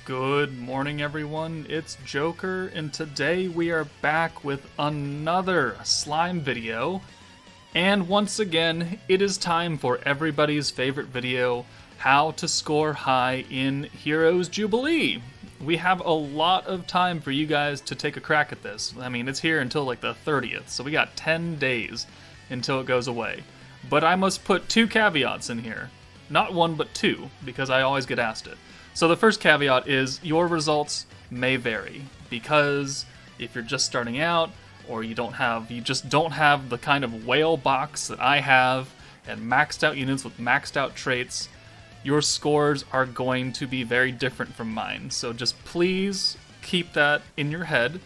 Good morning, everyone. It's Joker, and today we are back with another slime video. And once again, it is time for everybody's favorite video, how to score high in Heroes Jubilee. We have a lot of time for you guys to take a crack at this. I mean, it's here until like the 30th, so we got 10 days until it goes away. But I must put two caveats in here. Not one, but two, because I always get asked it. So the first caveat is your results may vary, because if you're just starting out, or you just don't have the kind of whale box that I have, and maxed out units with maxed out traits, your scores are going to be very different from mine. So just please keep that in your head.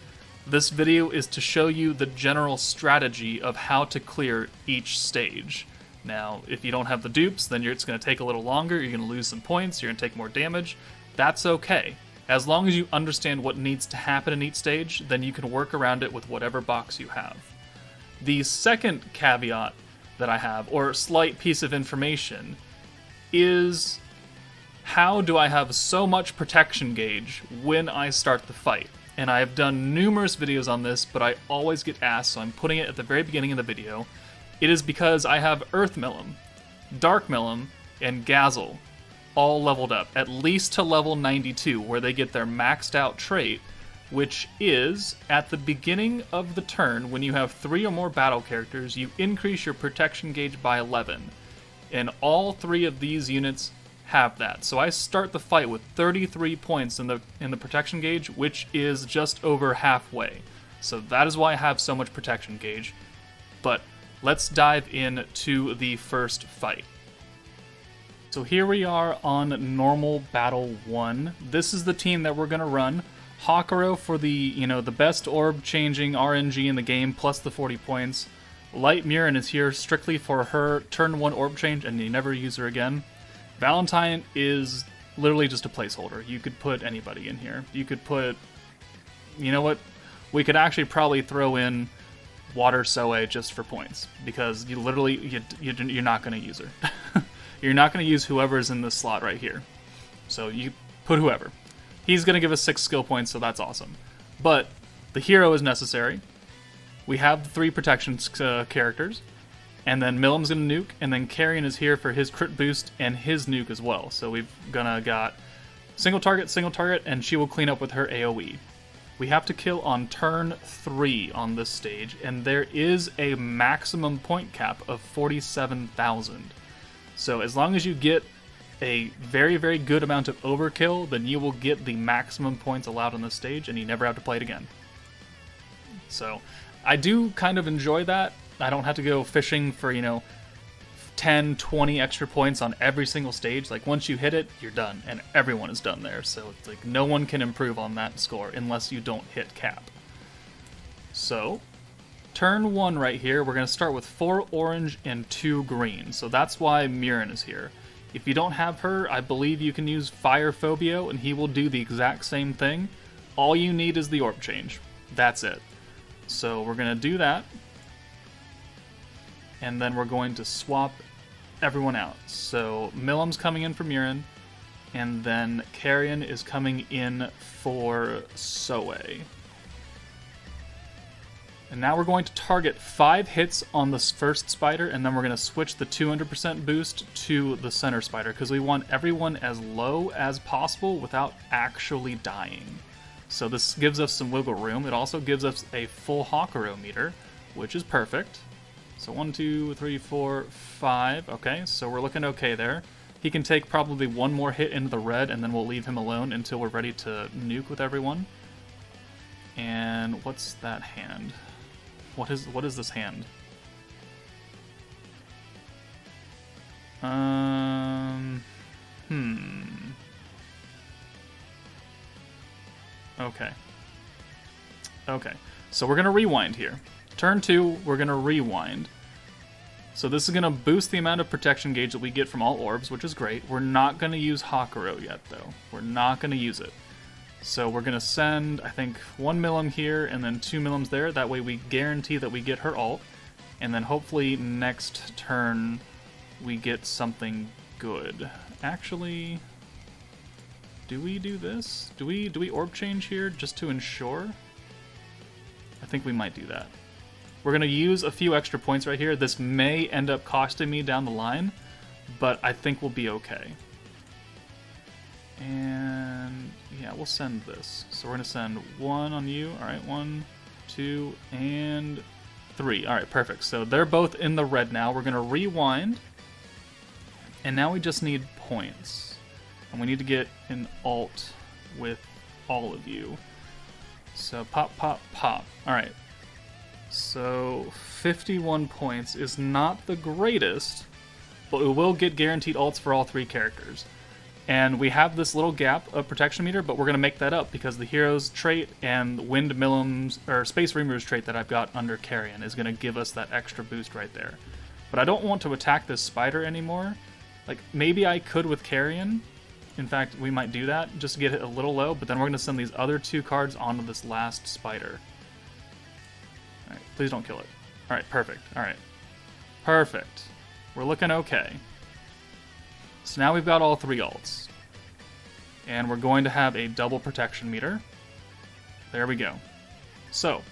This video is to show you the general strategy of how to clear each stage. Now, if you don't have the dupes, then it's going to take a little longer, you're going to lose some points, you're going to take more damage. That's okay. As long as you understand what needs to happen in each stage, then you can work around it with whatever box you have. The second caveat that I have, or slight piece of information, is how do I have so much protection gauge when I start the fight? And I have done numerous videos on this, but I always get asked, so I'm putting it at the very beginning of the video. It is because I have Earth Millum, Dark Millum, and Gazzle all leveled up, at least to level 92, where they get their maxed out trait, which is, at the beginning of the turn, when you have 3 or more battle characters, you increase your protection gauge by 11. And all 3 of these units have that. So I start the fight with 33 points in the protection gauge, which is just over halfway. So that is why I have so much protection gauge. But let's dive into the first fight. So here we are on normal battle 1. This is the team that we're going to run. Hakuro for the best orb changing RNG in the game, plus the 40 points. Light Murin is here strictly for her turn 1 orb change, and you never use her again. Valentine is literally just a placeholder. You could put anybody in here. You could put, you know what? We could actually probably throw in Water Soe just for points, because you're not going to use her. You're not going to use whoever's in this slot right here. So you put whoever. He's going to give us 6 skill points, so that's awesome. But the hero is necessary. We have the 3 protection characters, and then Millum's going to nuke, and then Carrion is here for his crit boost and his nuke as well. So we've got single target, and she will clean up with her AoE. We have to kill on turn 3 on this stage, and there is a maximum point cap of 47,000. So as long as you get a very, very good amount of overkill, then you will get the maximum points allowed on this stage, and you never have to play it again. So I do kind of enjoy that. I don't have to go fishing for, 10, 20 extra points on every single stage. Like, once you hit it, you're done, and everyone is done there. So it's like no one can improve on that score unless you don't hit cap. So turn 1 right here, we're going to start with 4 orange and 2 green. So that's why Murin is here. If you don't have her, I believe you can use Fire Phobio, and he will do the exact same thing. All you need is the orb change. That's it. So we're going to do that. And then we're going to swap everyone out. So Millum's coming in for Murin, and then Carrion is coming in for Soe. And now we're going to target 5 hits on this first spider, and then we're going to switch the 200% boost to the center spider, because we want everyone as low as possible without actually dying. So this gives us some wiggle room. It also gives us a full Hakuro meter, which is perfect. So 1, 2, 3, 4, 5. Okay, so we're looking okay there. He can take probably one more hit into the red, and then we'll leave him alone until we're ready to nuke with everyone. And what's that hand? What is this hand? Okay. So we're gonna rewind here. Turn 2, we're gonna rewind. So this is gonna boost the amount of protection gauge that we get from all orbs, which is great. We're not gonna use Hakuro yet, though. We're not gonna use it. So we're going to send, I think, 1 Millum here and then 2 Millums there. That way we guarantee that we get her ult. And then hopefully next turn we get something good. Actually, Do we do this? Do we orb change here just to ensure? I think we might do that. We're going to use a few extra points right here. This may end up costing me down the line, but I think we'll be okay. And yeah, we'll send this. So we're going to send 1 on you. All right, 1, 2, and 3. All right, perfect. So they're both in the red now. We're going to rewind. And now we just need points. And we need to get an alt with all of you. So pop, pop, pop. All right. So 51 points is not the greatest, but we will get guaranteed alts for all 3 characters. And we have this little gap of protection meter, but we're going to make that up because the hero's trait and Wind Millim's or Space Reamer's trait that I've got under Carrion is going to give us that extra boost right there. But I don't want to attack this spider anymore. Like, maybe I could with Carrion. In fact, we might do that just to get it a little low, but then we're going to send these other 2 cards onto this last spider. Alright, please don't kill it. Alright, perfect. Alright. Perfect. We're looking okay. So now we've got all 3 alts. And we're going to have a double protection meter. There we go. So,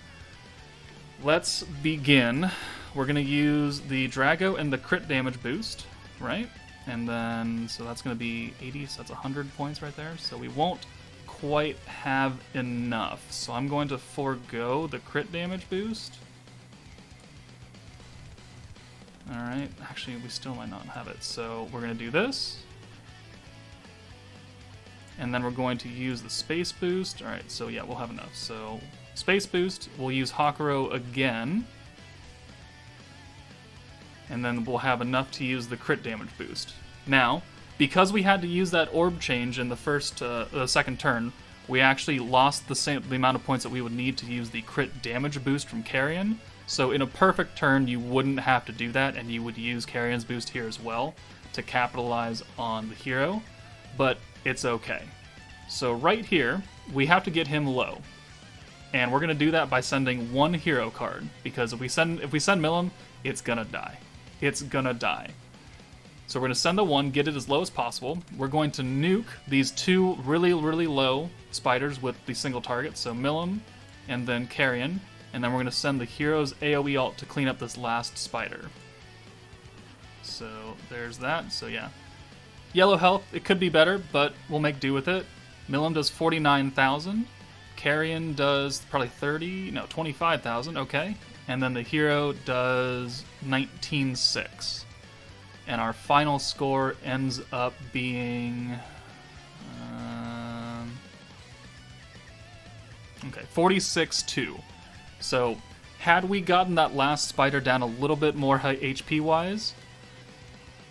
let's begin. We're going to use the Drago and the crit damage boost, right? And then, so that's going to be 80, so that's 100 points right there. So we won't quite have enough. So I'm going to forego the crit damage boost. Alright, actually we still might not have it. So we're going to do this. And then we're going to use the space boost. Alright, so yeah, we'll have enough. So space boost, we'll use Hakuro again. And then we'll have enough to use the crit damage boost. Now, because we had to use that orb change in the second turn, we actually lost the amount of points that we would need to use the crit damage boost from Carrion. So in a perfect turn, you wouldn't have to do that, and you would use Carrion's boost here as well to capitalize on the hero, but it's okay. So right here, we have to get him low. And we're going to do that by sending 1 hero card, because if we send Millim, it's going to die. It's gonna die. So we're gonna send the 1, get it as low as possible. We're going to nuke these 2 really, really low spiders with the single target, so Millim and then Carrion, and then we're gonna send the hero's AoE ult to clean up this last spider. So there's that, so yeah. Yellow health, it could be better, but we'll make do with it. Millim does 49,000. Carrion does probably 25,000, okay. And then the hero does 19,600. And our final score ends up being... okay, 46-2. So, had we gotten that last spider down a little bit more HP-wise,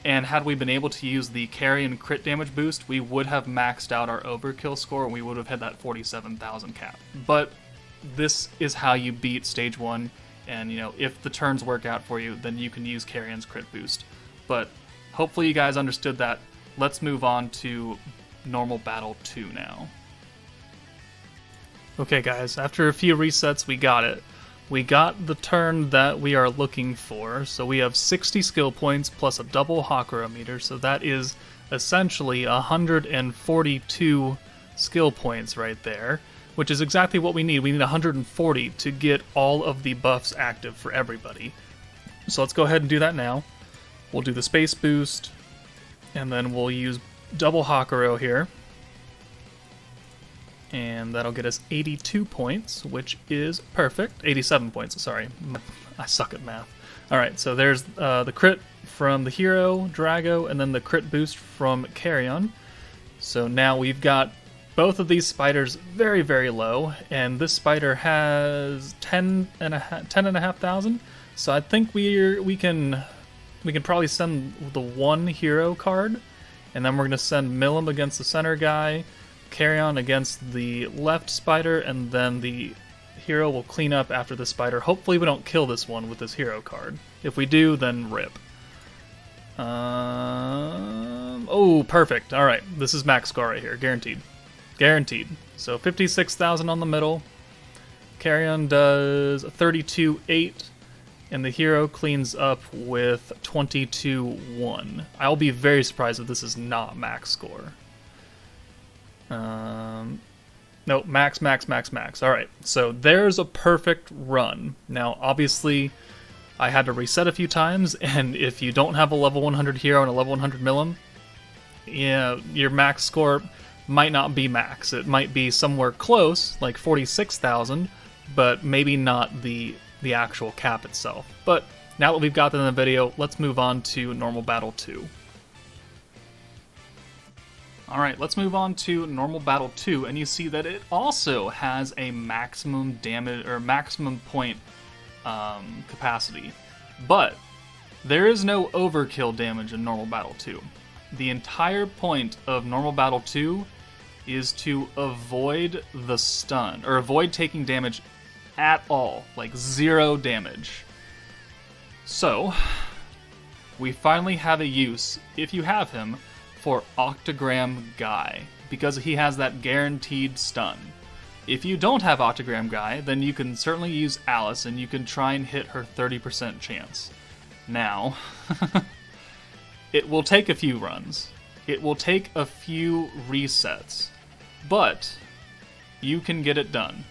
and had we been able to use the Carrion crit damage boost, we would have maxed out our overkill score, and we would have hit that 47,000 cap. But this is how you beat Stage 1. And, you know, if the turns work out for you, then you can use Carrion's crit boost. But hopefully you guys understood that. Let's move on to normal battle 2 now. Okay guys, after a few resets, we got it. We got the turn that we are looking for. So we have 60 skill points plus a double Hakuro meter. So that is essentially 142 skill points right there, which is exactly what we need. We need 140 to get all of the buffs active for everybody. So let's go ahead and do that now. We'll do the space boost, and then we'll use double Hakuro here. And that'll get us 82 points, which is perfect. 87 points, sorry. I suck at math. Alright, so there's the crit from the hero, Drago, and then the crit boost from Carrion. So now we've got both of these spiders very, very low, and this spider has 10,500. So I think we can probably send the 1 hero card, and then we're gonna send Millim against the center guy, Carrion against the left spider, and then the hero will clean up after the spider. Hopefully we don't kill this one with this hero card. If we do, then rip. Oh, perfect. All right, this is max score right here, guaranteed. Guaranteed. So 56,000 on the middle. Carrion does 32,800, and the hero cleans up with 22,100. I'll be very surprised if this is not max score. No, max, max, max, max. Alright, so there's a perfect run. Now, obviously, I had to reset a few times, and if you don't have a level 100 hero and a level 100 Milim, yeah, your max score might not be max. It might be somewhere close, like 46,000, but maybe not the actual cap itself. But now that we've got that in the video, let's move on to Normal Battle 2. Alright, let's move on to Normal Battle 2, and you see that it also has a maximum damage, or maximum point capacity. But there is no overkill damage in Normal Battle 2. The entire point of Normal Battle 2 is to avoid the stun, or avoid taking damage at all, like 0 damage. So, we finally have a use, if you have him, for Octogram Guy, because he has that guaranteed stun. If you don't have Octogram Guy, then you can certainly use Alice, and you can try and hit her 30% chance. Now, it will take a few runs. It will take a few resets, but you can get it done.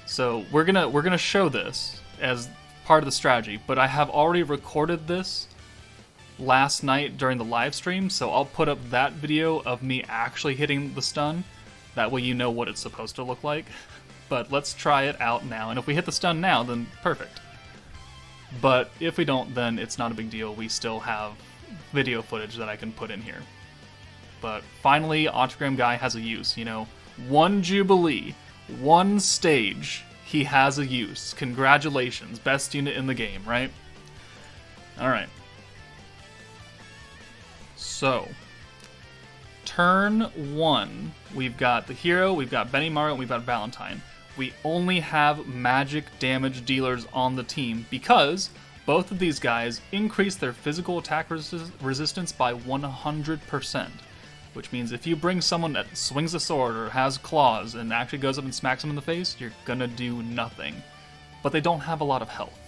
So we're gonna show this as part of the strategy, but I have already recorded this last night during the live stream, so I'll put up that video of me actually hitting the stun. That way you know what it's supposed to look like. But let's try it out now, and if we hit the stun now, then perfect. But if we don't, then it's not a big deal. We still have video footage that I can put in here. But finally, Octogram Guy has a use, you know. One Jubilee, one stage, he has a use. Congratulations, best unit in the game, right? Alright. So, turn 1, we've got the hero, we've got Benimaru, and we've got Valentine. We only have magic damage dealers on the team because both of these guys increase their physical attack resistance by 100%. Which means if you bring someone that swings a sword or has claws and actually goes up and smacks them in the face, you're gonna do nothing. But they don't have a lot of health.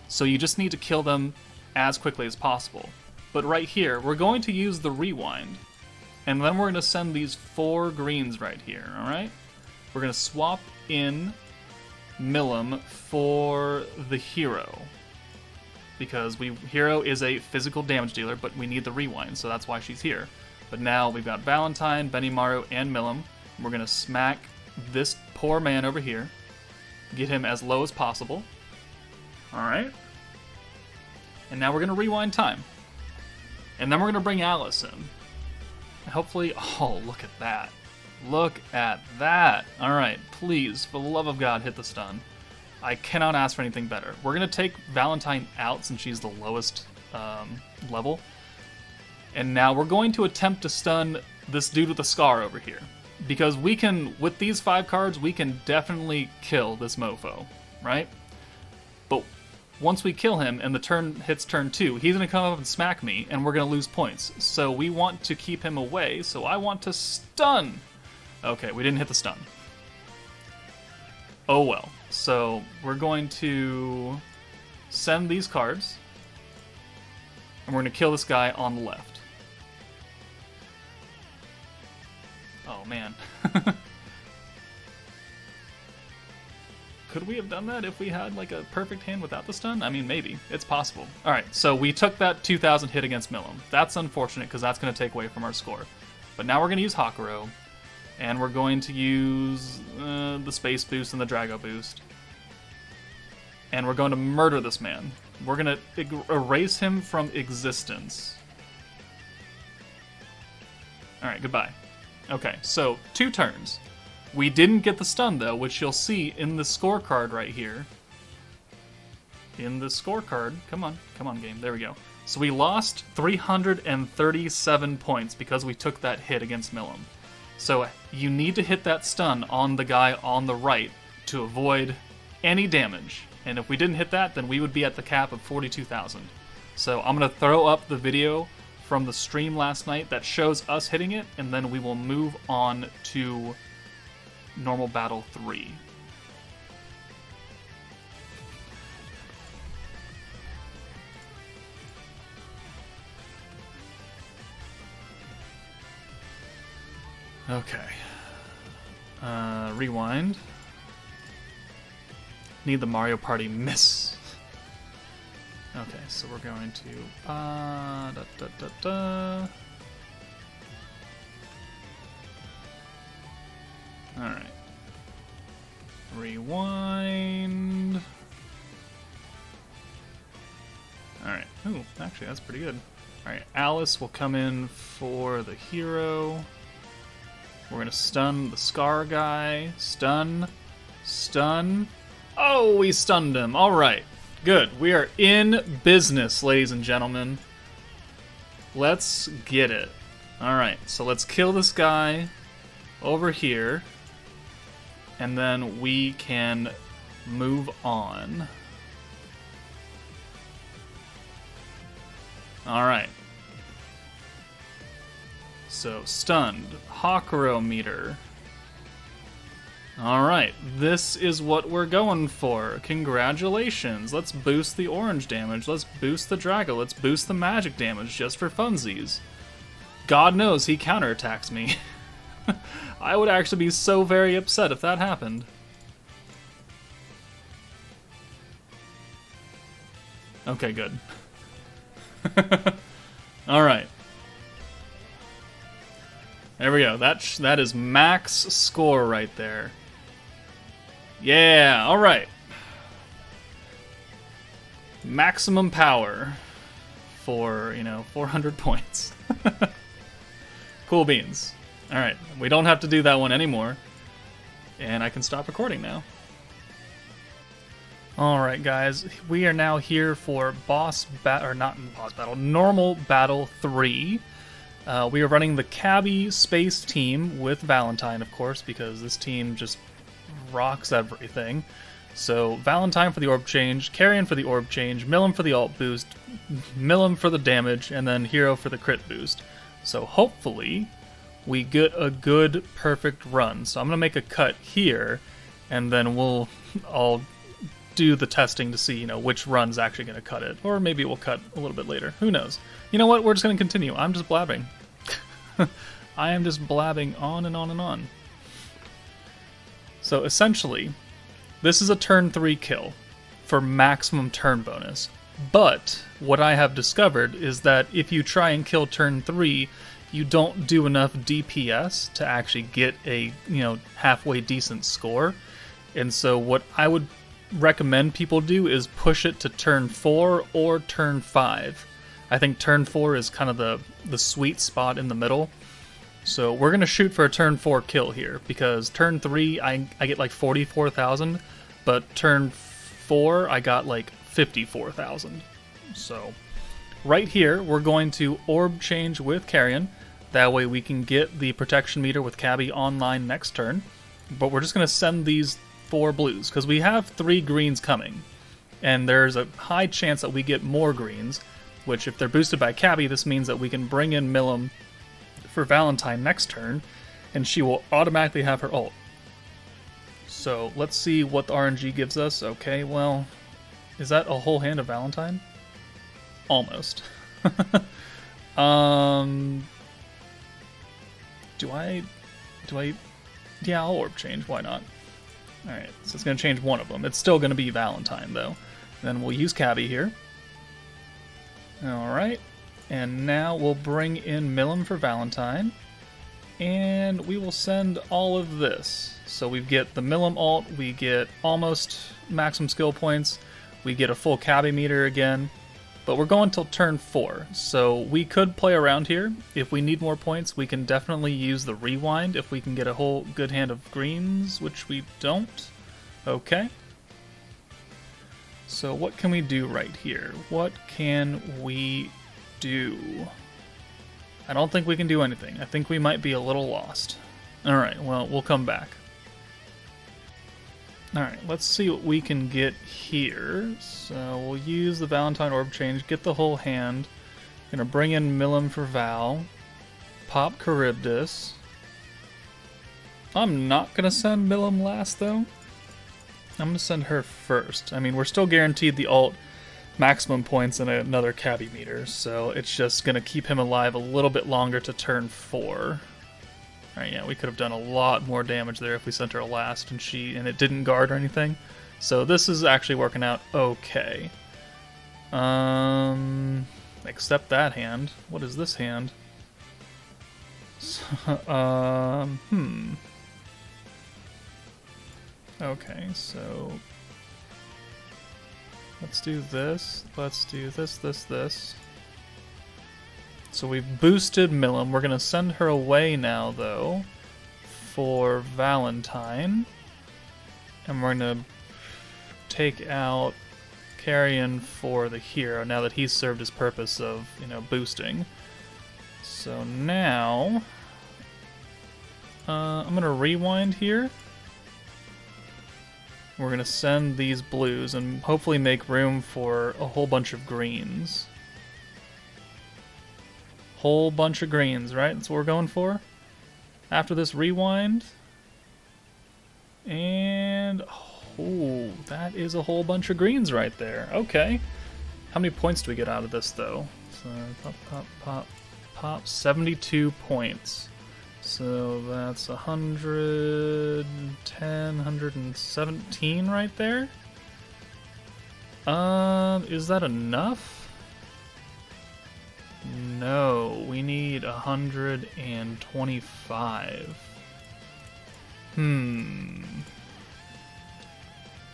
So you just need to kill them as quickly as possible. But right here, we're going to use the rewind. And then we're going to send these 4 greens right here, alright? We're going to swap in Milim for the hero. Because hero is a physical damage dealer, but we need the rewind, so that's why she's here. But now we've got Valentine, Benimaru, and Milim. We're going to smack this poor man over here. Get him as low as possible. Alright. And now we're going to rewind time. And then we're going to bring Alice in. Hopefully... Oh, look at that. Look at that. Alright, please, for the love of God, hit the stun. I cannot ask for anything better. We're going to take Valentine out since she's the lowest level. And now we're going to attempt to stun this dude with the scar over here. Because we can, with these 5 cards, we can definitely kill this mofo, right? But once we kill him and the turn hits turn 2, he's going to come up and smack me, and we're going to lose points. So we want to keep him away, so I want to stun. Okay, we didn't hit the stun. Oh well. So we're going to send these cards, and we're going to kill this guy on the left. Oh man. Could we have done that if we had like a perfect hand without the stun? I mean, maybe. It's possible. Alright, so we took that 2,000 hit against Milim. That's unfortunate because that's going to take away from our score. But now we're going to use Hakuro, and we're going to use the Space Boost and the Drago Boost. And we're going to murder this man. We're going to erase him from existence. Alright, goodbye. Okay, so 2 turns. We didn't get the stun, though, which you'll see in the scorecard right here. In the scorecard. Come on, game. There we go. So we lost 337 points because we took that hit against Milim. So you need to hit that stun on the guy on the right to avoid any damage. And if we didn't hit that, then we would be at the cap of 42,000. So I'm going to throw up the video from the stream last night that shows us hitting it, and then we will move on to Normal Battle 3. Okay, Rewind. Need the Mario Party miss. Okay, so we're going to da, da, da, da. Alright. Rewind. Alright. Ooh, actually that's pretty good. Alright, Alice will come in for the hero. We're gonna stun the Scar guy. Stun. Stun. Oh, we stunned him. Alright. Good. We are in business, ladies and gentlemen. Let's get it. Alright, so let's kill this guy over here. And then we can move on. Alright. So, stunned. Hakuro meter. Alright, this is what we're going for. Congratulations. Let's boost the orange damage. Let's boost the Drago. Let's boost the magic damage just for funsies. God knows he counterattacks me. I would actually be so very upset if that happened. Okay, good. Alright. There we go. That is max score right there. Yeah, alright. Maximum power for, 400 points. Cool beans. Alright, we don't have to do that one anymore. And I can stop recording now. Alright guys, we are now here for Normal Battle 3. We are running the Cabby Space team with Valentine, of course, because this team just rocks everything. So, Valentine for the orb change, Carrion for the orb change, Millum for the alt boost, Millum for the damage, and then Hero for the crit boost. So, hopefully, we get a good, perfect run. So, I'm going to make a cut here, and then I'll do the testing to see, which run's actually going to cut it. Or maybe we'll cut a little bit later. Who knows? You know what? We're just going to continue. I'm just blabbing. I am just blabbing on and on and on. So essentially, this is a turn 3 kill for maximum turn bonus. But what I have discovered is that if you try and kill turn 3, you don't do enough DPS to actually get a, halfway decent score. And so what I would recommend people do is push it to turn 4 or turn 5. I think turn 4 is kind of the sweet spot in the middle. So we're going to shoot for a turn 4 kill here, because turn 3 I get like 44,000, but turn 4 I got like 54,000. So right here we're going to orb change with Carrion. That way we can get the protection meter with Cabby online next turn. But we're just going to send these 4 blues, because we have 3 greens coming. And there's a high chance that we get more greens, which if they're boosted by Cabby, this means that we can bring in Millum for Valentine next turn, and she will automatically have her ult. So let's see what the RNG gives us. Okay, well, is that a whole hand of Valentine? Almost. Do I? Yeah, I'll orb change. Why not? Alright, so it's going to change one of them. It's still going to be Valentine, though. Then we'll use Cabby here. Alright, and now we'll bring in Millum for Valentine. And we will send all of this. So we get the Millum ult, we get almost maximum skill points, we get a full Cabby meter again. But we're going till turn 4, so we could play around here. If we need more points, we can definitely use the rewind if we can get a whole good hand of greens, which we don't. Okay. So what can we do right here? What can we do? I don't think we can do anything. I think we might be a little lost. Alright, well, we'll come back. Alright, let's see what we can get here. So we'll use the Valentine orb change, get the whole hand. Gonna bring in Millum for Val. Pop Charybdis. I'm not gonna send Millum last though. I'm gonna send her first. I mean, we're still guaranteed the ult maximum points and another Cabby meter, so it's just gonna keep him alive a little bit longer to turn 4. Alright, yeah, we could have done a lot more damage there if we sent her last and it didn't guard or anything. So this is actually working out okay. Except that hand. What is this hand? Okay, so let's do this. Let's do this. So we've boosted Milim. We're gonna send her away now, though, for Valentine, and we're gonna take out Carrion for the hero now that he's served his purpose of, boosting. So now I'm gonna rewind here. We're gonna send these blues and hopefully make room for a whole bunch of greens. Whole bunch of greens, right? That's what we're going for. After this rewind. And oh, that is a whole bunch of greens right there. Okay. How many points do we get out of this, though? So, pop. 72 points. So that's 110, 117 right there. Is that enough? No, we need 125.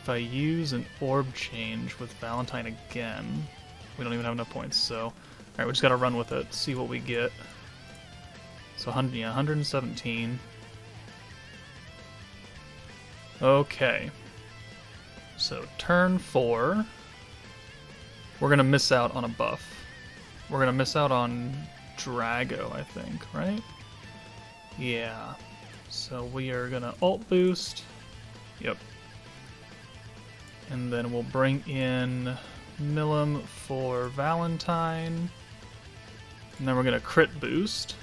If I use an orb change with Valentine again, we don't even have enough points, so alright, we just gotta run with it, see what we get. So 117. Okay. So turn 4, we're gonna miss out on a buff. We're gonna miss out on Drago, I think, right? Yeah. So we are gonna ult boost. Yep. And then we'll bring in Milim for Valentine. And then we're gonna crit boost.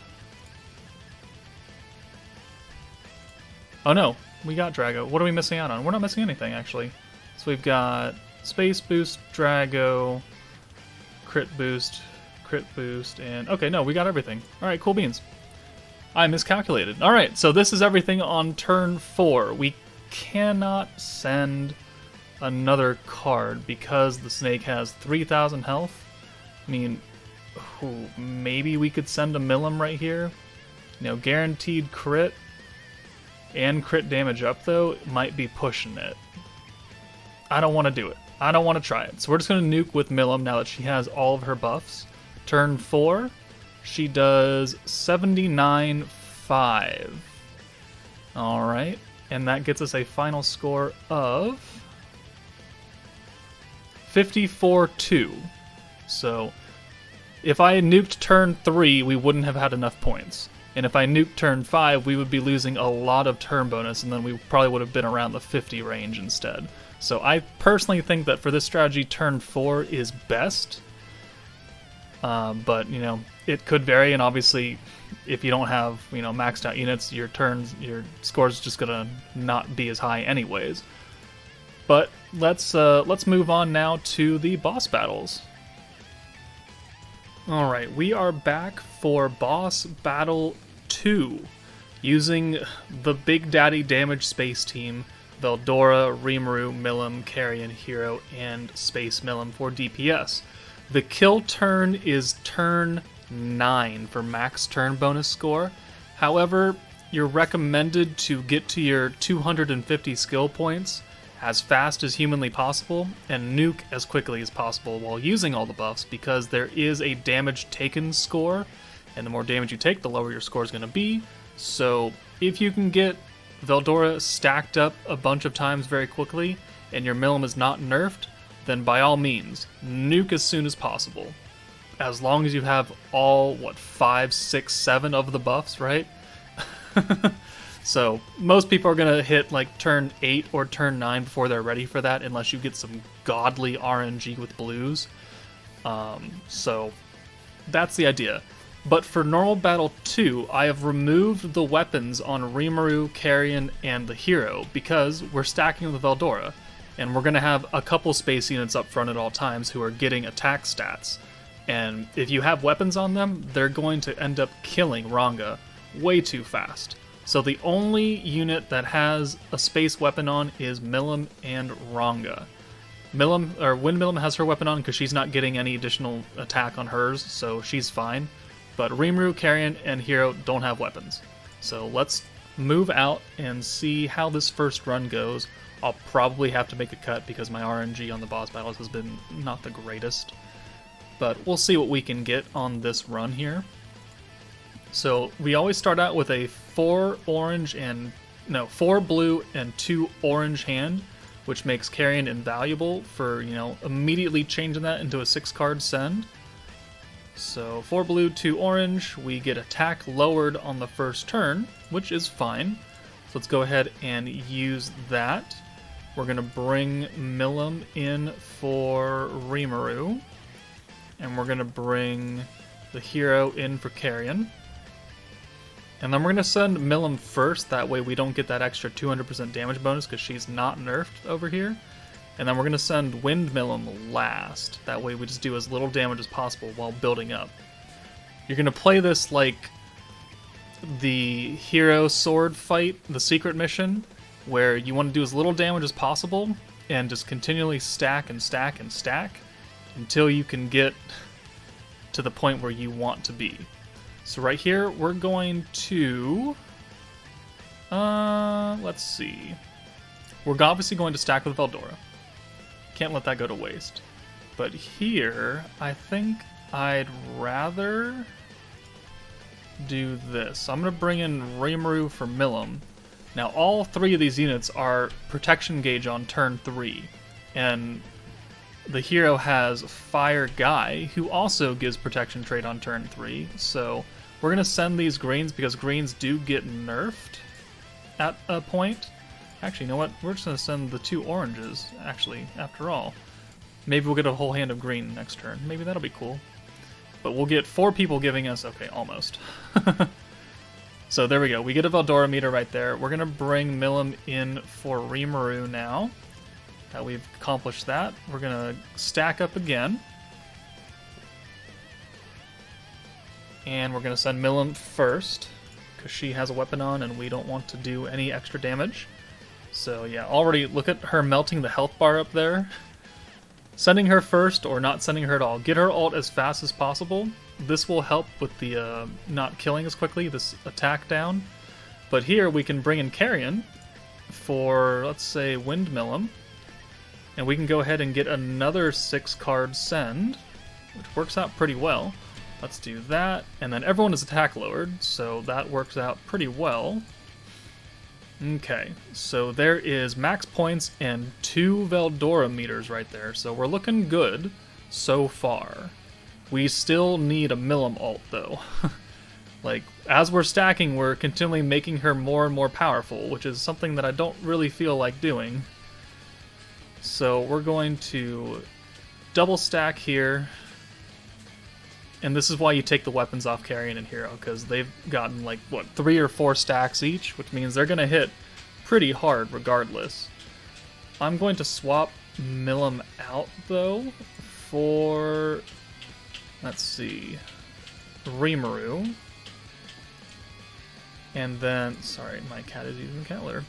Oh no, we got Drago. What are we missing out on? We're not missing anything, actually. So we've got Space Boost, Drago, Crit Boost, and... Okay, no, we got everything. Alright, cool beans. I miscalculated. Alright, so this is everything on turn 4. We cannot send another card because the snake has 3,000 health. I mean, maybe we could send a Milim right here. Guaranteed crit. And crit damage up, though, might be pushing it. I don't want to do it. I don't want to try it. So we're just going to nuke with Milim now that she has all of her buffs. Turn 4, she does 79.5. Alright, and that gets us a final score of 54-2. So, if I had nuked turn 3, we wouldn't have had enough points. And if I nuked turn 5, we would be losing a lot of turn bonus, and then we probably would have been around the 50 range instead. So I personally think that for this strategy, turn 4 is best. But, it could vary, and obviously, if you don't have, maxed out units, your score's just gonna not be as high anyways. But let's move on now to the boss battles. Alright, we are back for Boss Battle 2, using the Big Daddy Damage Space Team, Veldora, Rimuru, Milim, Carrion, Hero, and Space Milim for DPS. The kill turn is turn 9 for max turn bonus score. However, you're recommended to get to your 250 skill points as fast as humanly possible, and nuke as quickly as possible while using all the buffs, because there is a damage taken score, and the more damage you take, the lower your score is going to be. So if you can get Veldora stacked up a bunch of times very quickly, and your Milim is not nerfed, then by all means, nuke as soon as possible. As long as you have all, 5, 6, 7 of the buffs, right? So, most people are going to hit turn 8 or turn 9 before they're ready for that, unless you get some godly RNG with blues. So, that's the idea. But for Normal Battle 2, I have removed the weapons on Rimuru, Carrion, and the hero, because we're stacking with Veldora, and we're going to have a couple space units up front at all times who are getting attack stats. And if you have weapons on them, they're going to end up killing Ranga way too fast. So the only unit that has a space weapon on is Milim and Ranga. Wind Milim has her weapon on because she's not getting any additional attack on hers, so she's fine. But Rimuru, Carrion, and Hero don't have weapons. So let's move out and see how this first run goes. I'll probably have to make a cut because my RNG on the boss battles has been not the greatest. But we'll see what we can get on this run here. So we always start out with a 4 blue and 2 orange hand, which makes Carrion invaluable for, immediately changing that into a 6-card send. So 4 blue, 2 orange, we get attack lowered on the first turn, which is fine. So let's go ahead and use that. We're going to bring Milim in for Rimuru, and we're going to bring the Hero in for Carrion. And then we're going to send Milim first, that way we don't get that extra 200% damage bonus because she's not nerfed over here. And then we're going to send Wind Milim last, that way we just do as little damage as possible while building up. You're going to play this like the Hero Sword fight, the secret mission, where you want to do as little damage as possible and just continually stack and stack and stack until you can get to the point where you want to be. So right here, we're going to, let's see. We're obviously going to stack with Veldora. Can't let that go to waste. But here, I think I'd rather do this. I'm going to bring in Rimuru for Milim. Now, all 3 of these units are protection gauge on turn 3. And the hero has Fire Guy, who also gives protection trait on turn 3. So we're going to send these greens because greens do get nerfed at a point. Actually, you know what? We're just going to send the 2 oranges, actually, after all. Maybe we'll get a whole hand of green next turn. Maybe that'll be cool. But we'll get 4 people giving us... Okay, almost. So there we go. We get a Veldora meter right there. We're going to bring Milim in for Rimuru now. That we've accomplished that. We're going to stack up again. And we're going to send Milim first, because she has a weapon on and we don't want to do any extra damage. So yeah, already look at her melting the health bar up there. Sending her first or not sending her at all. Get her ult as fast as possible. This will help with the not killing as quickly, this attack down. But here we can bring in Carrion for, let's say, Wind Milim. And we can go ahead and get another 6-card send, which works out pretty well. Let's do that. And then everyone is attack lowered, so that works out pretty well. Okay, so there is max points and 2 Veldora meters right there, so we're looking good so far. We still need a Milim ult, though. Like, as we're stacking, we're continually making her more and more powerful, which is something that I don't really feel like doing. So we're going to double stack here. And this is why you take the weapons off Carrion and Hero, because they've gotten, like, what, 3 or 4 stacks each, which means they're going to hit pretty hard regardless. I'm going to swap Milim out, though, for, let's see, Rimuru. And then, sorry, my cat is using cat litter.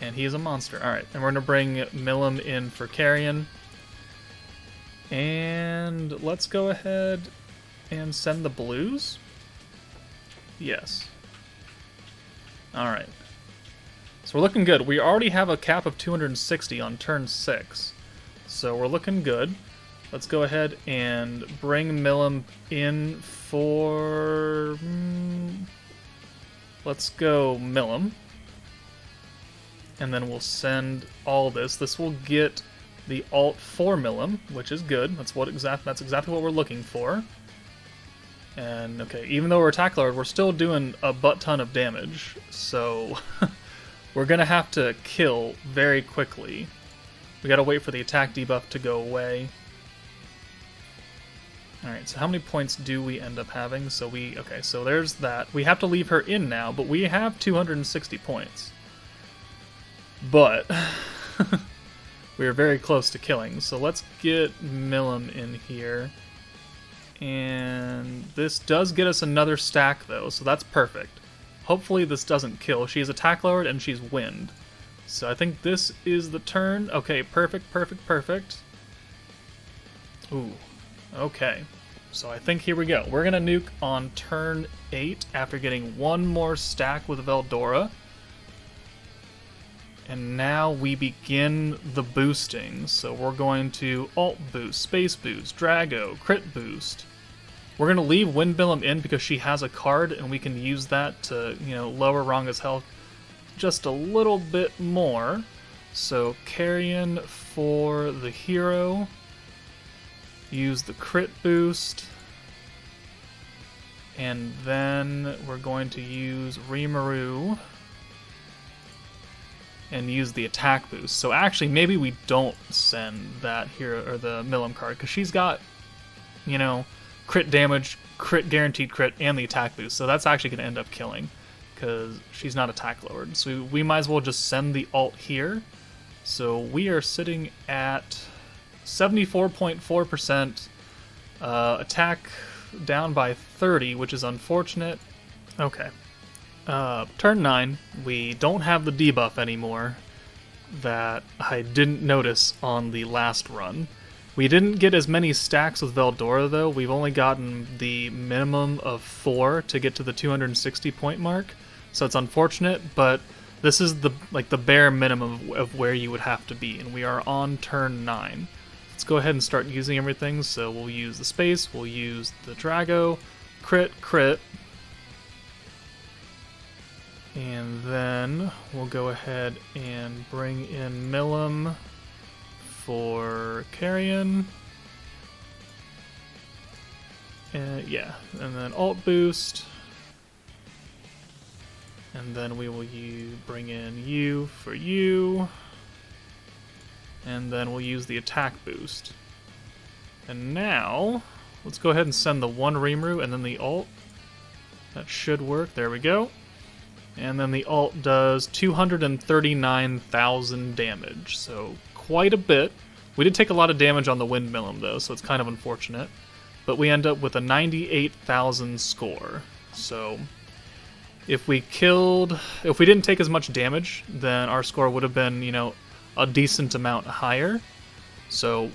And he is a monster. Alright, and we're going to bring Milim in for Carrion. And let's go ahead and send the blues. Yes. Alright. So we're looking good. We already have a cap of 260 on turn 6. So we're looking good. Let's go ahead and bring Milim in for... let's go Milim. And then we'll send all this. This will get the ult for Milim, which is good. That's exactly what we're looking for. And okay, even though we're attack lowered, we're still doing a butt ton of damage. So we're gonna have to kill very quickly. We gotta wait for the attack debuff to go away. Alright, so how many points do we end up having? So okay, so there's that. We have to leave her in now, but we have 260 points. But we are very close to killing, so let's get Milim in here. And this does get us another stack, though, so that's perfect. Hopefully this doesn't kill. She is attack lowered and she's wind. So I think this is the turn. Okay, perfect, perfect, perfect. Ooh, okay. So I think here we go. We're gonna nuke on turn 8 after getting one more stack with Veldora. And now we begin the boosting. So we're going to alt boost, space boost, Drago, crit boost. We're going to leave Windmillum in because she has a card and we can use that to, lower Ranga's health just a little bit more. So Carrion for the hero. Use the crit boost. And then we're going to use Rimuru and use the attack boost. So actually, maybe we don't send that hero or the Millum card because she's got, crit damage, crit guaranteed crit, and the attack boost. So that's actually going to end up killing because she's not attack lowered. So we might as well just send the alt here. So we are sitting at 74.4%, attack down by 30, which is unfortunate. Okay. Turn 9, we don't have the debuff anymore that I didn't notice on the last run. We didn't get as many stacks with Veldora though. We've only gotten the minimum of 4 to get to the 260 point mark. So it's unfortunate, but this is the bare minimum of where you would have to be, and we are on turn 9. Let's go ahead and start using everything. So we'll use the space, we'll use the Drago, crit, and then we'll go ahead and bring in Millum for Carrion. Yeah, and then alt boost. And then we will bring in you for you. And then we'll use the attack boost. And now, let's go ahead and send the one Rimuru and then the alt. That should work. There we go. And then the alt does 239,000 damage, so quite a bit. We did take a lot of damage on the Windmillum though, so it's kind of unfortunate. But we end up with a 98,000 score. So if we didn't take as much damage, then our score would have been, a decent amount higher. So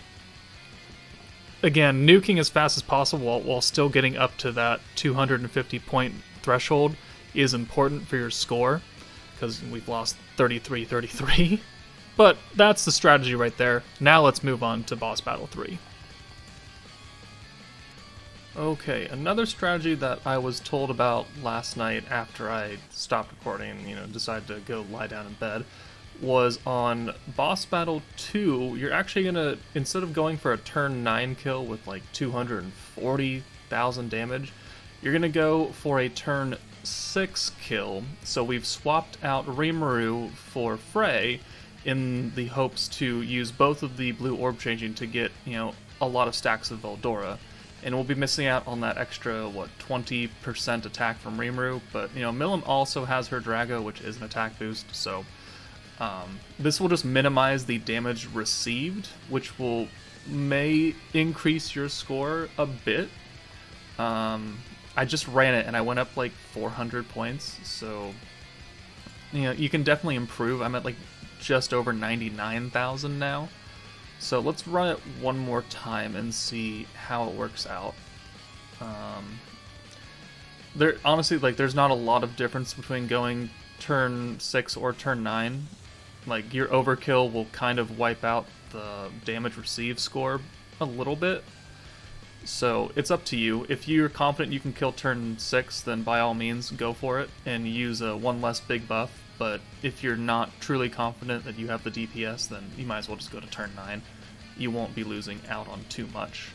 again, nuking as fast as possible while still getting up to that 250 point threshold is important for your score, because we've lost 33. But that's the strategy right there. Now let's move on to boss battle 3. Okay, another strategy that I was told about last night after I stopped recording and decided to go lie down in bed was on boss battle 2. You're actually gonna, instead of going for a turn 9 kill with like 240,000 damage, you're gonna go for a turn 6 kill. So we've swapped out Rimuru for Frey in the hopes to use both of the blue orb changing to get, a lot of stacks of Veldora. And we'll be missing out on that extra, 20% attack from Rimuru. But, Millum also has her Drago, which is an attack boost. So this will just minimize the damage received, which may increase your score a bit. I just ran it and I went up like 400 points, so you can definitely improve. I'm at like just over 99,000 now. So let's run it one more time and see how it works out. Honestly, there's not a lot of difference between going turn 6 or turn 9. Like, your overkill will kind of wipe out the damage received score a little bit. So it's up to you. If you're confident you can kill turn 6, then by all means go for it and use a one less big buff. But if you're not truly confident that you have the DPS, then you might as well just go to turn 9. You won't be losing out on too much.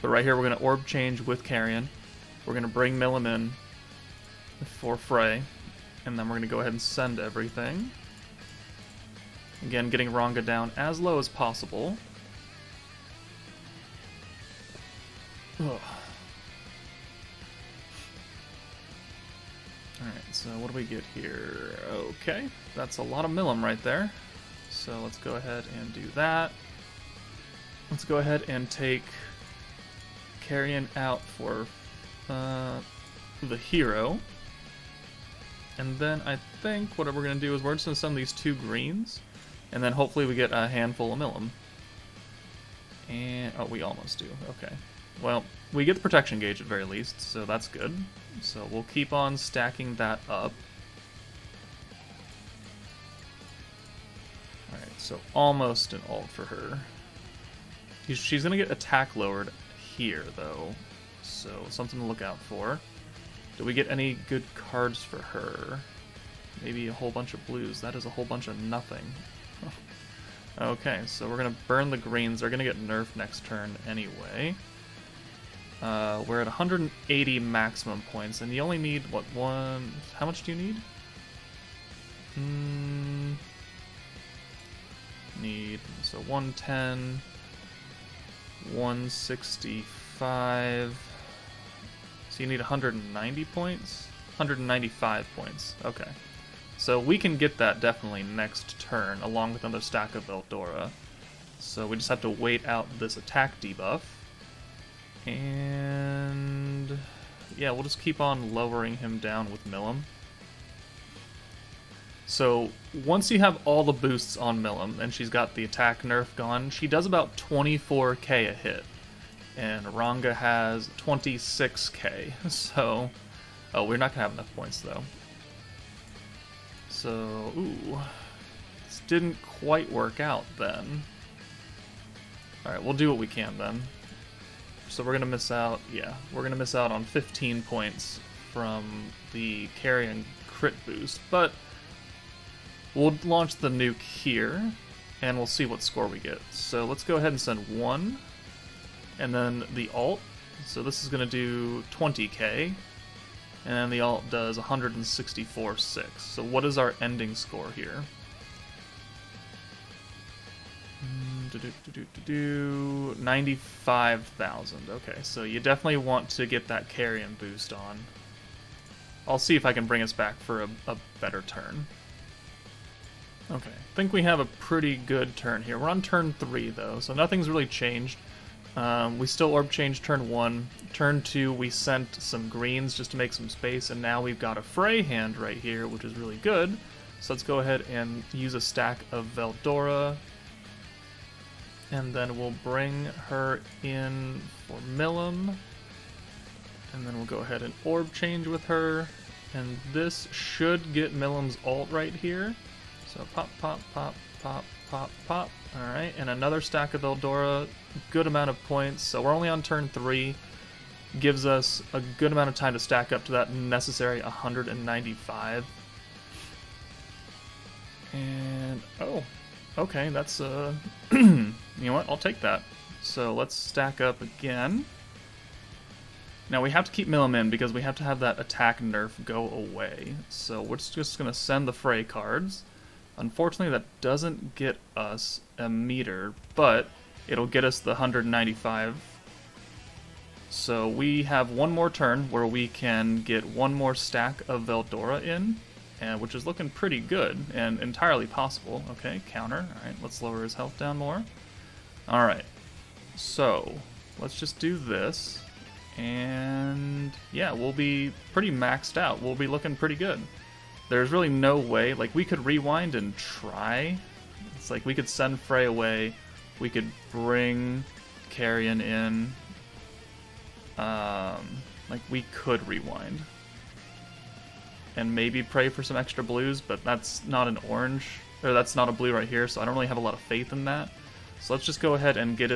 But right here we're going to orb change with Carrion. We're going to bring Millum in for Frey. And then we're going to go ahead and send everything. Again, getting Ranga down as low as possible. Ugh. Alright, so what do we get here? Okay, that's a lot of Millum right there. So let's go ahead and do that. Let's go ahead and take Carrion out for the hero. And then I think what we're going to do is we're just going to send these 2 greens, and then hopefully we get a handful of Milim. And, oh, we almost do. Okay. Well, we get the protection gauge at very least, so that's good. So we'll keep on stacking that up. Alright, so almost an ult for her. She's going to get attack lowered here, though, so something to look out for. Do we get any good cards for her? Maybe a whole bunch of blues. That is a whole bunch of nothing. Okay, so we're going to burn the greens. They're going to get nerfed next turn anyway. We're at 180 maximum points, and you only need, what, one... How much do you need? Need, so 110, 165... So you need 190 points? 195 points, okay. So we can get that definitely next turn, along with another stack of Veldora. So we just have to wait out this attack debuff. And yeah, we'll just keep on lowering him down with Milim. So once you have all the boosts on Milim, and she's got the attack nerf gone, she does about 24k a hit. And Ranga has 26k, so... Oh, we're not going to have enough points, though. So, ooh. This didn't quite work out, then. Alright, we'll do what we can, then. So we're going to miss out, yeah, we're going to miss out on 15 points from the carry and crit boost, but we'll launch the nuke here, and we'll see what score we get. So let's go ahead and send 1. And then the ult, so this is going to do 20k, and then the ult does 164.6. So what is our ending score here? 95,000. Okay, so you definitely want to get that carrion boost on. I'll see if I can bring us back for a better turn. Okay, I think we have a pretty good turn here. We're on turn 3 though, so nothing's really changed. We still orb changed turn 1. Turn 2, we sent some greens just to make some space, and now we've got a Frey hand right here, which is really good. So let's go ahead and use a stack of Veldora, and then we'll bring her in for Milim, and then we'll go ahead and orb change with her, and this should get Milim's ult right here. So pop, pop, pop, pop, pop, pop. Alright, and another stack of Veldora, good amount of points, so we're only on turn 3, gives us a good amount of time to stack up to that necessary 195. And, oh, okay, that's, you know what, I'll take that. So let's stack up again. Now we have to keep Milim in because we have to have that attack nerf go away. So we're just going to send the Frey cards. Unfortunately, that doesn't get us a meter, but it'll get us the 195. So we have one more turn where we can get one more stack of Veldora in, which is looking pretty good and entirely possible. Okay, counter. Alright, let's lower his health down more. Alright, so let's just do this, and yeah, we'll be pretty maxed out. We'll be looking pretty good. There's really no way, like, we could rewind and try. It's like we could send Frey away, we could bring Carrion in, like, we could rewind. And maybe pray for some extra blues, but that's not an orange, or that's not a blue right here, so I don't really have a lot of faith in that. So let's just go ahead and get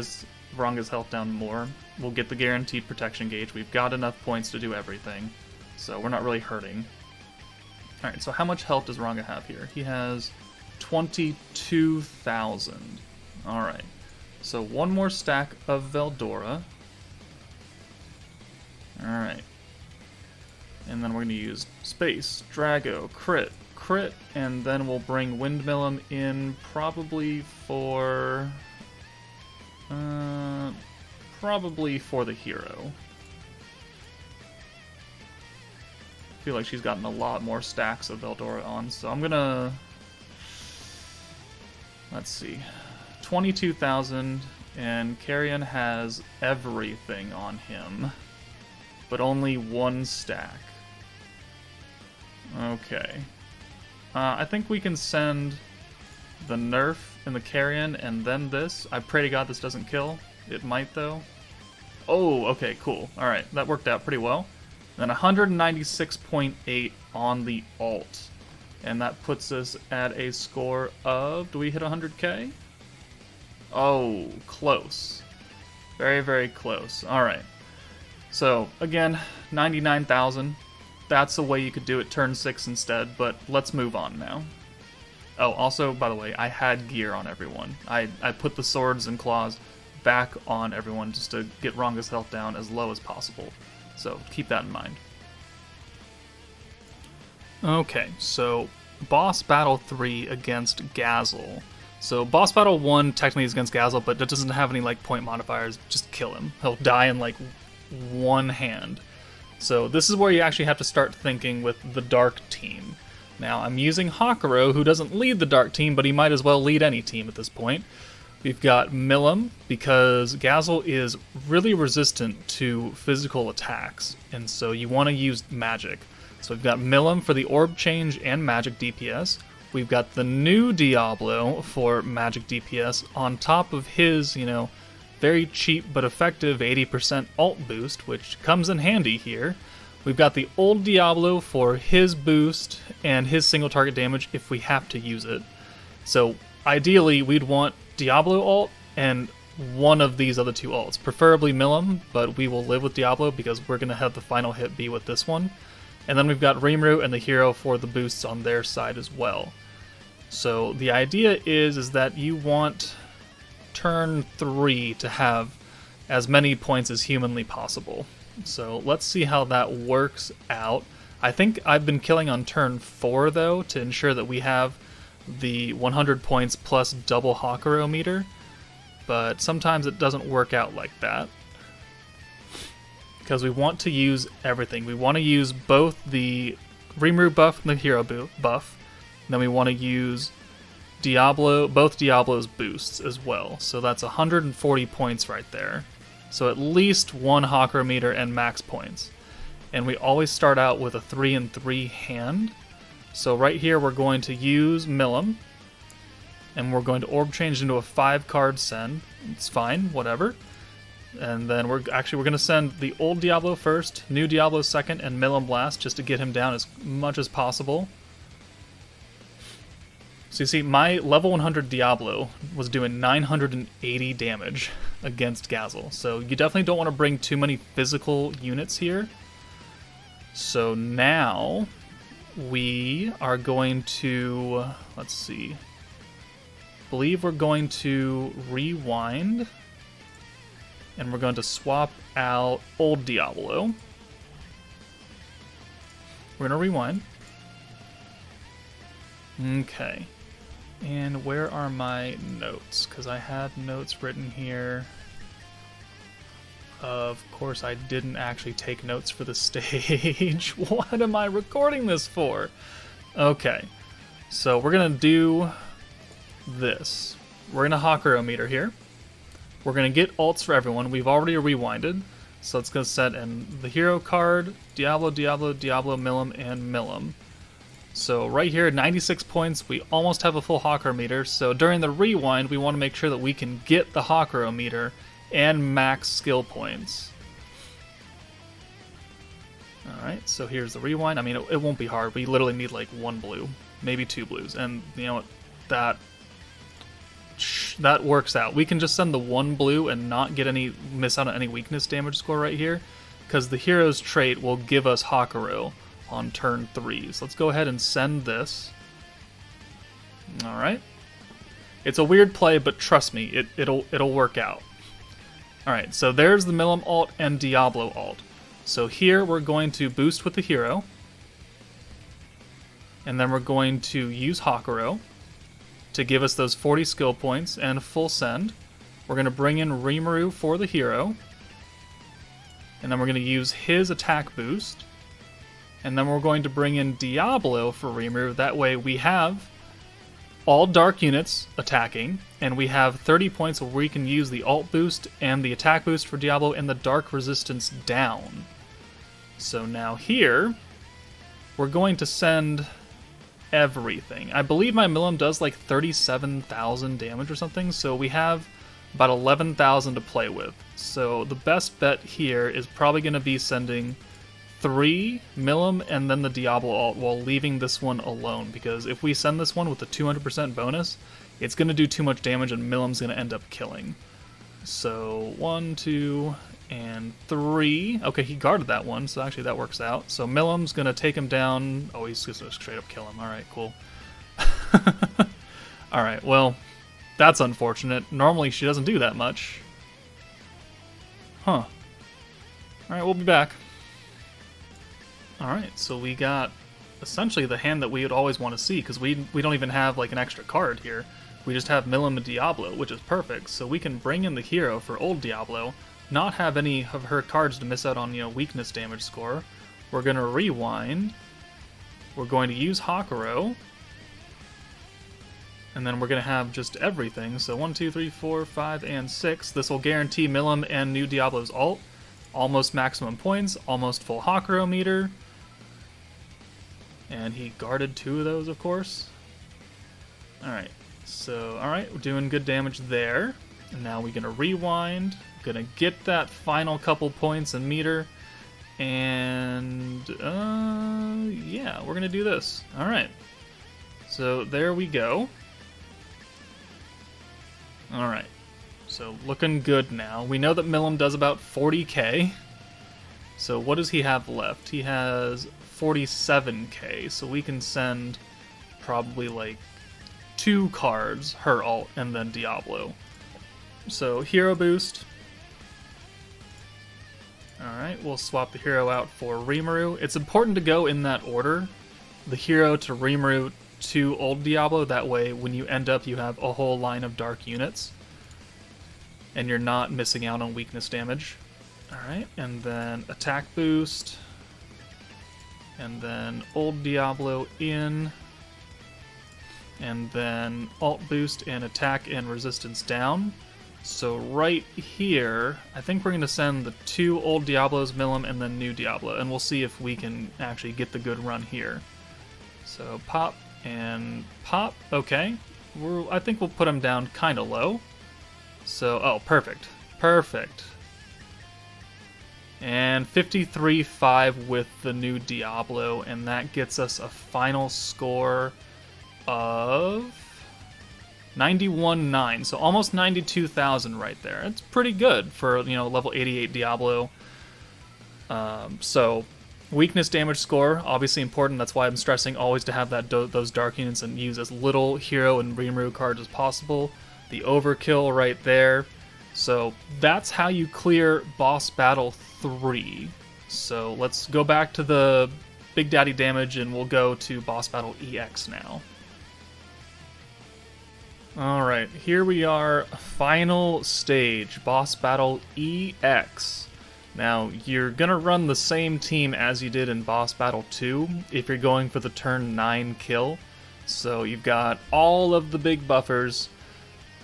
Ranga's health down more. We'll get the guaranteed protection gauge. We've got enough points to do everything, so we're not really hurting. Alright, so how much health does Ranga have here? He has 22,000. Alright, so one more stack of Veldora. Alright. And then we're going to use Space, Drago, Crit, Crit, and then we'll bring Windmillum in probably for the hero. I feel like she's gotten a lot more stacks of Veldora on, so I'm gonna... Let's see. 22,000, and Carrion has everything on him, but only one stack. Okay. I think we can send the nerf and the carrion and then this. I pray to God this doesn't kill. It might though. Oh, okay, cool. Alright, that worked out pretty well. Then 196.8 on the alt. And that puts us at a score of... Do we hit 100k? Oh, close. Very, very close. Alright. So, again, 99,000. That's the way you could do it turn 6 instead, but let's move on now. Oh, also, by the way, I had gear on everyone. I put the swords and claws back on everyone just to get Ranga's health down as low as possible. So keep that in mind. Okay, so boss battle 3 against Gazel. So boss battle 1 technically is against Gazel, but it doesn't have any like point modifiers. Just kill him. He'll die in like one hand. So this is where you actually have to start thinking with the dark team. Now I'm using Hakuro, who doesn't lead the dark team, but he might as well lead any team at this point. We've got Milim, because Gazel is really resistant to physical attacks, and so you want to use magic. So we've got Milim for the orb change and magic DPS. We've got the new Diablo for magic DPS on top of his, very cheap but effective 80% alt boost, which comes in handy here. We've got the old Diablo for his boost and his single target damage if we have to use it. So ideally we'd want Diablo ult and one of these other two alts, preferably Milim, but we will live with Diablo because we're going to have the final hit be with this one. And then we've got Rimuru and the hero for the boosts on their side as well. So the idea is that you want turn 3 to have as many points as humanly possible. So let's see how that works out. I think I've been killing on turn 4 though to ensure that we have the 100 points plus double Hakuro meter, but sometimes it doesn't work out like that because we want to use everything. We want to use both the Rimuru buff and the hero buff, and then we want to use both Diablo's boosts as well. So that's 140 points right there. So at least one Hakuro meter and max points. And we always start out with a 3 and 3 hand. So right here we're going to use Milim, and we're going to orb change into a 5-card send. It's fine, whatever. And then we're going to send the old Diablo first, new Diablo second, and Milim last, just to get him down as much as possible. So you see, my level 100 Diablo was doing 980 damage against Gazel. So you definitely don't want to bring too many physical units here. So now we are going to, let's see, believe we're going to rewind, and we're going to swap out old Diablo. We're going to rewind. Okay. And where are my notes? Because I had notes written here. Of course, I didn't actually take notes for the stage. What am I recording this for? Okay, so we're going to do this. We're going to Hakuro meter here. We're going to get ults for everyone. We've already rewinded. So it's going to set in the hero card, Diablo, Milim, and Milim. So right here, 96 points, we almost have a full Hakuro meter. So during the rewind, we want to make sure that we can get the Hakuro meter and max skill points. Alright, so here's the rewind. I mean, it won't be hard. We literally need like 1 blue, maybe 2 blues. And you know what? That works out. We can just send the 1 blue and not miss out on any weakness damage score right here, because the hero's trait will give us Hakuro on turn 3. So let's go ahead and send this. Alright. It's a weird play, but trust me, it'll work out. Alright, so there's the Milim ult and Diablo ult. So here we're going to boost with the hero, and then we're going to use Hakuro to give us those 40 skill points and a full send. We're going to bring in Rimuru for the hero, and then we're going to use his attack boost, and then we're going to bring in Diablo for Rimuru. That way we have all dark units attacking, and we have 30 points where we can use the alt boost and the attack boost for Diablo and the dark resistance down. So now here, we're going to send everything. I believe my Milim does like 37,000 damage or something, so we have about 11,000 to play with. So the best bet here is probably going to be sending 3 Milim and then the Diablo ult while leaving this one alone, because if we send this one with a 200% bonus, it's going to do too much damage and Milim's going to end up killing. So 1, 2, and 3. Okay, he guarded that one, so actually that works out. So Milim's going to take him down. Oh, he's just going to straight up kill him. Alright, cool. Alright, well, that's unfortunate. Normally she doesn't do that much. Huh. Alright, we'll be back. Alright, so we got essentially the hand that we would always want to see, because we don't even have like an extra card here. We just have Milim and Diablo, which is perfect. So we can bring in the hero for old Diablo, not have any of her cards to miss out on, you know, weakness damage score. We're going to rewind. We're going to use Hakuro. And then we're going to have just everything. So 1, 2, 3, 4, 5, and 6. This will guarantee Milim and new Diablo's ult. Almost maximum points, almost full Hakuro meter. And he guarded 2 of those, of course. Alright, so, alright, we're doing good damage there. And now we're going to rewind. Gonna get that final couple points and meter. And, yeah, we're gonna do this. Alright. So, there we go. Alright. So, looking good now. We know that Milim does about 40k. So, what does he have left? He has 47k. So, we can send probably like 2 cards, her ult, and then Diablo. So, hero boost. Alright, we'll swap the hero out for Rimuru. It's important to go in that order. The hero to Rimuru to old Diablo. That way, when you end up, you have a whole line of dark units. And you're not missing out on weakness damage. Alright, and then attack boost. And then old Diablo in. And then ult boost and attack and resistance down. So right here, I think we're going to send the 2 old Diablos, Milim, and then new Diablo, and we'll see if we can actually get the good run here. So pop and pop, okay. I think we'll put him down kind of low. So, oh, perfect. Perfect. And 53-5 with the new Diablo, and that gets us a final score of 91.9, so almost 92,000 right there. It's pretty good for, you know, level 88 Diablo. So weakness damage score, obviously important. That's why I'm stressing always to have that those dark units and use as little hero and Rimuru cards as possible. The overkill right there. So that's how you clear Boss Battle 3. So let's go back to the Big Daddy damage and we'll go to Boss Battle EX now. Alright, here we are, final stage, Boss Battle EX. Now, you're going to run the same team as you did in Boss Battle 2 if you're going for the turn 9 kill. So you've got all of the big buffers,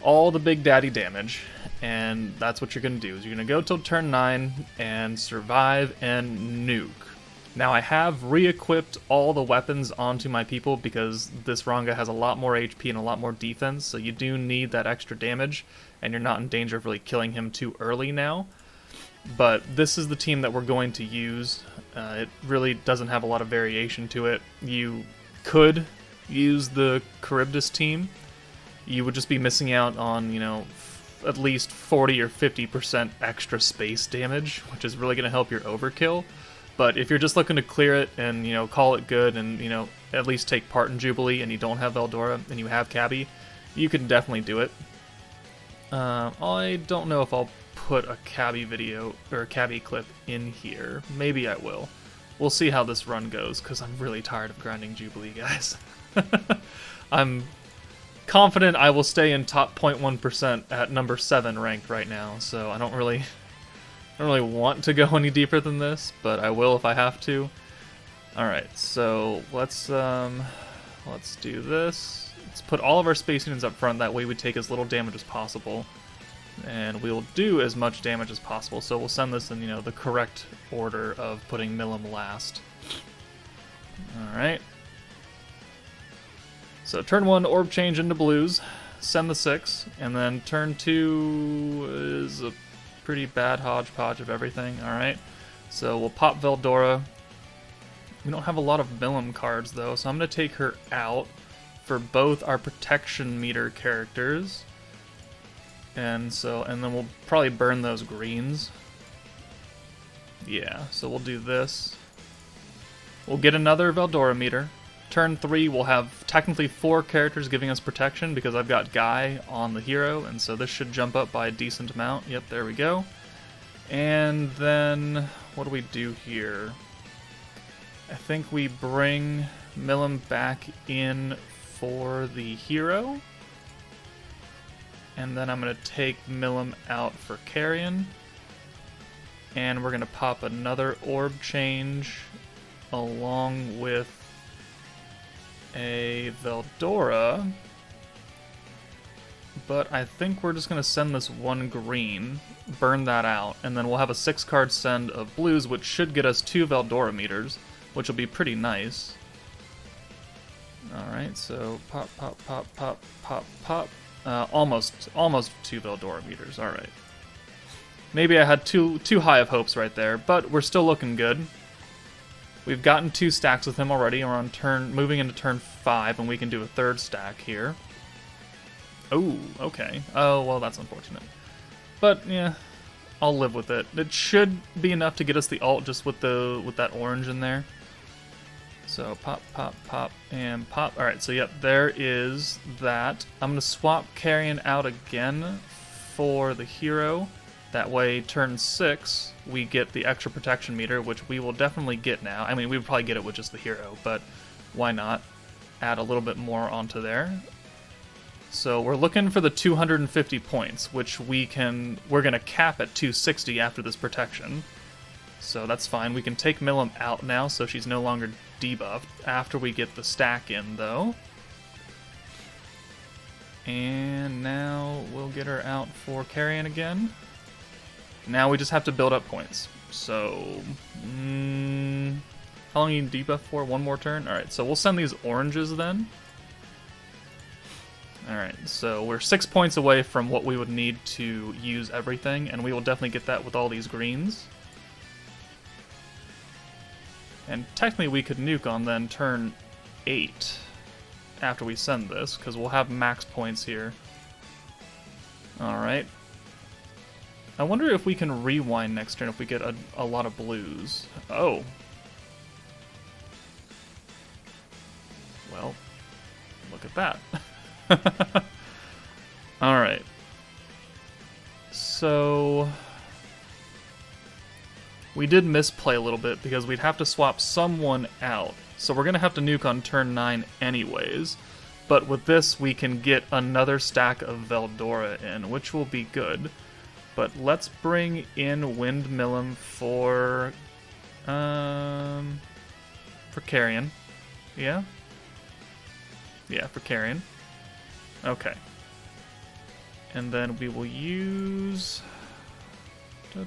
all the Big Daddy damage, and that's what you're going to do, is you're going to go till turn 9 and survive and nuke. Now I have re-equipped all the weapons onto my people because this Ranga has a lot more HP and a lot more defense, so you do need that extra damage, and you're not in danger of really killing him too early now. But this is the team that we're going to use. It really doesn't have a lot of variation to it. You could use the Charybdis team. You would just be missing out on, you know, at least 40 or 50% extra space damage, which is really going to help your overkill. But if you're just looking to clear it and, you know, call it good and, you know, at least take part in Jubilee and you don't have Eldora and you have Cabby, you can definitely do it. I don't know if I'll put a Cabby video or a Cabby clip in here. Maybe I will. We'll see how this run goes because I'm really tired of grinding Jubilee, guys. I'm confident I will stay in top 0.1% at number 7 ranked right now, so I don't really want to go any deeper than this, but I will if I have to. Alright, so let's do this. Let's put all of our space units up front, that way we take as little damage as possible. And we'll do as much damage as possible, so we'll send this in, you know, the correct order of putting Milim last. Alright. So turn 1, orb change into blues, send the 6, and then turn 2 is a pretty bad hodgepodge of everything. Alright. So we'll pop Veldora. We don't have a lot of Milim cards though, so I'm going to take her out for both our protection meter characters. And then we'll probably burn those greens. Yeah, so we'll do this. We'll get another Veldora meter. Turn 3, we'll have technically 4 characters giving us protection because I've got Guy on the hero, and so this should jump up by a decent amount. Yep, there we go. And then, what do we do here? I think we bring Milim back in for the hero. And then I'm going to take Milim out for Carrion. And we're going to pop another orb change along with a Veldora. But I think we're just going to send this 1 green, burn that out, and then we'll have a 6-card send of blues, which should get us 2 Veldora meters, which will be pretty nice. Alright, so pop, pop, pop, pop, pop, pop. Almost 2 Veldora meters, alright. Maybe I had too high of hopes right there, but we're still looking good. We've gotten 2 stacks with him already, and we're on moving into turn 5, and we can do a 3rd stack here. Oh, okay. Oh, well, that's unfortunate. But, yeah, I'll live with it. It should be enough to get us the ult just with that orange in there. So, pop, pop, pop, and pop. Alright, so yep, there is that. I'm going to swap Carrion out again for the hero. That way, turn 6, we get the extra protection meter, which we will definitely get now. I mean, we would probably get it with just the hero, but why not add a little bit more onto there? So we're looking for the 250 points, which we're going to cap at 260 after this protection. So that's fine. We can take Milim out now, so she's no longer debuffed after we get the stack in, though. And now we'll get her out for Carrion again. Now we just have to build up points. So, how long you debuff for? 1 more turn? Alright, so we'll send these oranges then. Alright, so we're 6 points away from what we would need to use everything, and we will definitely get that with all these greens. And technically we could nuke on then turn 8 after we send this, because we'll have max points here. Alright. I wonder if we can rewind next turn if we get a lot of blues. Oh. Well, look at that. Alright. So we did misplay a little bit because we'd have to swap someone out. So we're going to have to nuke on turn 9 anyways. But with this, we can get another stack of Veldora in, which will be good. But let's bring in Wind Milim for Carrion. Yeah? Yeah, for Carrion. Okay. And then we will use... I mean,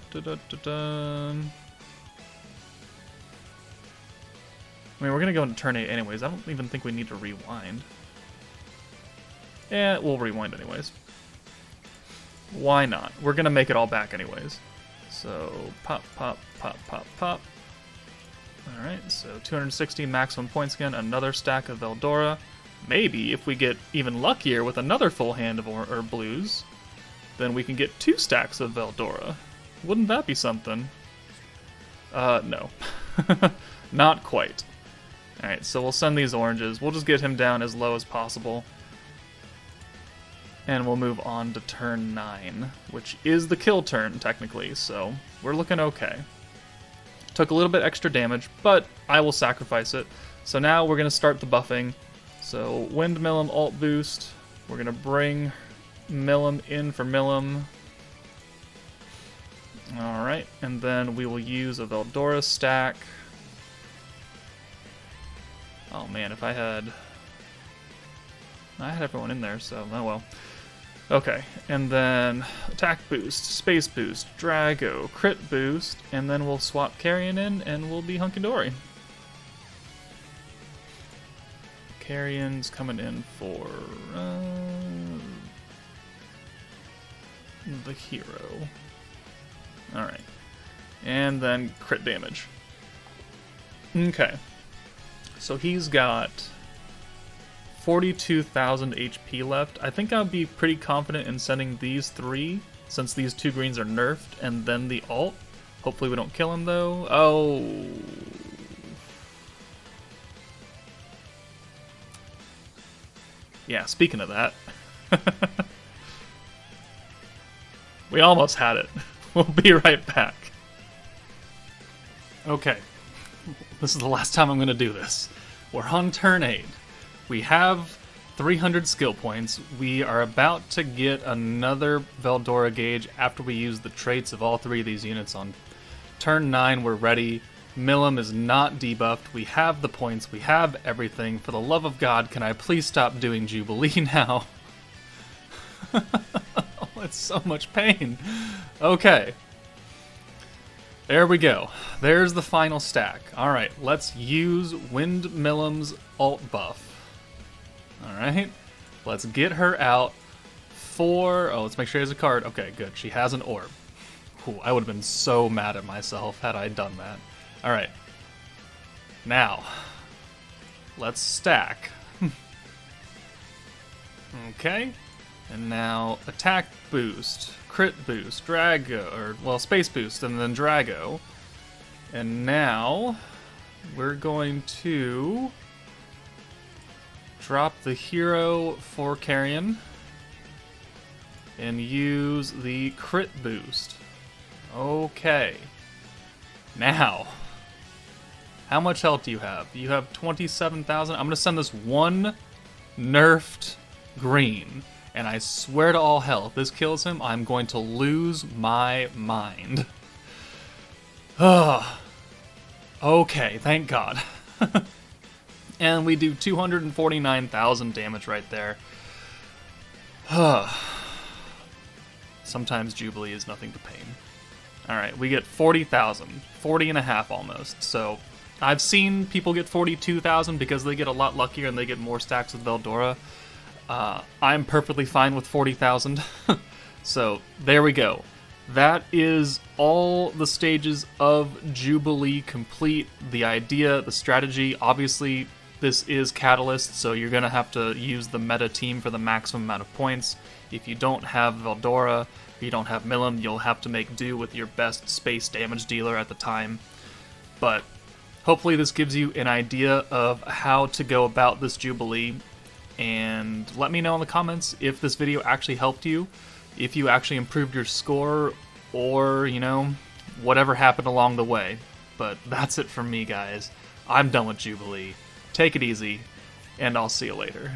we're going to go into turn 8 anyways. I don't even think we need to rewind. Yeah, we'll rewind anyways. Why not? We're going to make it all back anyways. So, pop, pop, pop, pop, pop. Alright, so 260 maximum points again. Another stack of Veldora. Maybe, if we get even luckier with another full hand of blues, then we can get 2 stacks of Veldora. Wouldn't that be something? No. Not quite. Alright, so we'll send these oranges. We'll just get him down as low as possible. And we'll move on to turn 9, which is the kill turn, technically, so we're looking okay. Took a little bit extra damage, but I will sacrifice it. So now we're going to start the buffing. So Wind Milim ult boost. We're going to bring Milim in for Milim. Alright, and then we will use a Veldora stack. Oh man, if I had everyone in there, so oh well. Okay, and then attack boost, space boost, Drago, crit boost, and then we'll swap Carrion in and we'll be hunky-dory. Carrion's coming in for the hero. Alright. And then crit damage. Okay. So he's got 42,000 HP left. I think I'll be pretty confident in sending these 3, since these 2 greens are nerfed, and then the alt. Hopefully we don't kill him, though. Oh. Yeah, speaking of that. We almost had it. We'll be right back. Okay. This is the last time I'm going to do this. We're on turn 8. We have 300 skill points. We are about to get another Veldora gauge after we use the traits of all 3 of these units on turn 9. We're ready. Milim is not debuffed. We have the points. We have everything. For the love of God, can I please stop doing Jubilee now? Oh, it's so much pain. Okay. There we go. There's the final stack. Alright, let's use Wind Milim's alt buff. Alright, let's get her out for... Oh, let's make sure she has a card. Okay, good. She has an orb. Ooh, I would have been so mad at myself had I done that. Alright. Now, let's stack. Okay. And now, attack boost, crit boost, Drago, or, well, space boost, and then Drago. And now, we're going to drop the hero for Carrion and use the crit boost. Okay. Now, how much health do you have? You have 27,000. I'm going to send this one nerfed green. And I swear to all hell, if this kills him, I'm going to lose my mind. Okay, thank God. And we do 249,000 damage right there. Sometimes Jubilee is nothing to pain. Alright, we get 40,000. 40 and a half almost. So, I've seen people get 42,000 because they get a lot luckier and they get more stacks with Veldora. I'm perfectly fine with 40,000. So, there we go. That is all the stages of Jubilee complete. The idea, the strategy, obviously this is Catalyst, so you're going to have to use the meta team for the maximum amount of points. If you don't have Veldora, if you don't have Milim, you'll have to make do with your best space damage dealer at the time. But hopefully this gives you an idea of how to go about this Jubilee. And let me know in the comments if this video actually helped you, if you actually improved your score, or, you know, whatever happened along the way. But that's it from me, guys. I'm done with Jubilee. Take it easy, and I'll see you later.